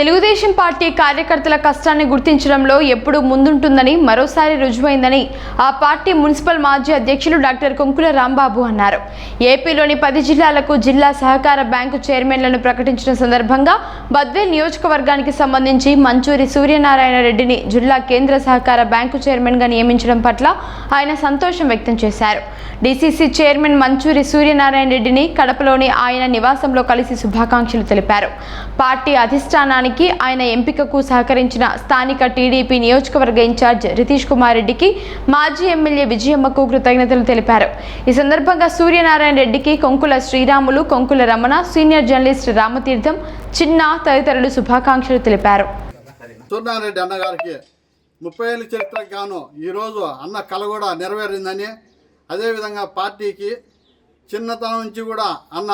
Telugu Desam party కార్యకర్తల కష్టాన్ని గుర్తించడంలో ఎప్పుడూ ముందుంటుందని మరోసారి రుజువైందని ఆ పార్టీ మున్సిపల్ మాజీ అధ్యక్షులు డాక్టర్ కొంకుల రాంబాబు అన్నారు. ఏపీలోని 10 జిల్లాలకు జిల్లా సహకార బ్యాంకు చైర్మన్లను ప్రకటించిన సందర్భంగా బద్వేల్ నియోజకవర్గానికి సంబంధించి మంచూరి సూర్యనారాయణ రెడ్డిని జిల్లా కేంద్ర సహకార బ్యాంకు చైర్మన్గా నియమించడం పట్ల ఆయన సంతోషం వ్యక్తం చేశారు. డీసీసీ చైర్మన్ మంచూరి సూర్యనారాయణ రెడ్డిని కడపలోని ఆయన నివాసంలో కలిసి శుభాకాంక్షలు తెలిపారు. పార్టీ అధిష్టానానికి ఆయన ఎంపికకు సహకరించిన స్థానిక టీడీపీ నియోజకవర్గ ఇన్ఛార్జ్ రితీష్ కుమార్ రెడ్డికి మాజీ ఎమ్మెల్యే విజయమ్మకు కృతజ్ఞతలు తెలిపారు. ఈ సందర్భంగా సూర్యనారాయణ రెడ్డికి కొంకుల శ్రీరాములు, కొంకుల రమణ, సీనియర్ జర్నలిస్ట్ రామతీర్థం, చిన్న తదితరులు శుభాకాంక్షలు తెలిపారు. సూర్యనారాయణ అన్నగారికి 30 ఏళ్ళ చరిత్రకు గాను ఈరోజు అన్న కళ కూడా నెరవేరిందని, అదేవిధంగా పార్టీకి చిన్నతనం నుంచి కూడా అన్న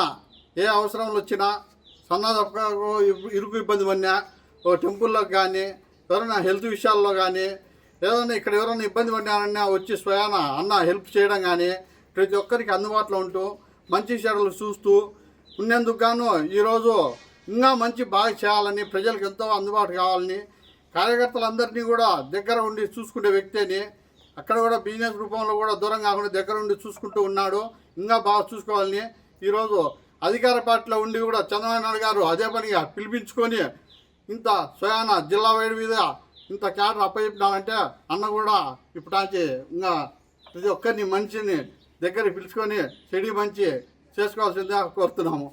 ఏ అవసరంలో వచ్చినా సన్నదకు ఇరుకు ఇబ్బంది పడినా ఓ టెంపుల్లోకి కానీ ఎవరైనా హెల్త్ విషయాల్లో కానీ ఏదైనా ఇక్కడ ఎవరైనా ఇబ్బంది పడినారన్నా వచ్చి స్వయాన అన్న హెల్ప్ చేయడం కానీ ప్రతి ఒక్కరికి అందుబాటులో ఉంటూ మంచి చెడులు చూస్తూ ఉన్నందుకు గాను ఈరోజు ఇంకా మంచి బాగా చేయాలని, ప్రజలకు ఎంతో అందుబాటు కావాలని, కార్యకర్తలందరినీ కూడా దగ్గర ఉండి చూసుకునే వ్యక్తిని అక్కడ కూడా బిజినెస్ రూపంలో కూడా దూరం కాకుండా దగ్గర ఉండి చూసుకుంటూ ఉన్నాడు. ఇంకా బాగా చూసుకోవాలని ఈరోజు అధికార పార్టీలో ఉండి కూడా చంద్రబాబు నాయుడు గారు అదే పనిగా పిలిపించుకొని ఇంత స్వయాన జిల్లా వైడ్ మీద ఇంత క్యాడర్ అప్పచెప్పినారంటే అన్న కూడా ఇప్పటికి ఇంకా ప్రతి ఒక్కరిని మనిషిని దగ్గర పిలుచుకొని చెడి మంచి చేసుకోవాల్సిందే కోరుతున్నాము.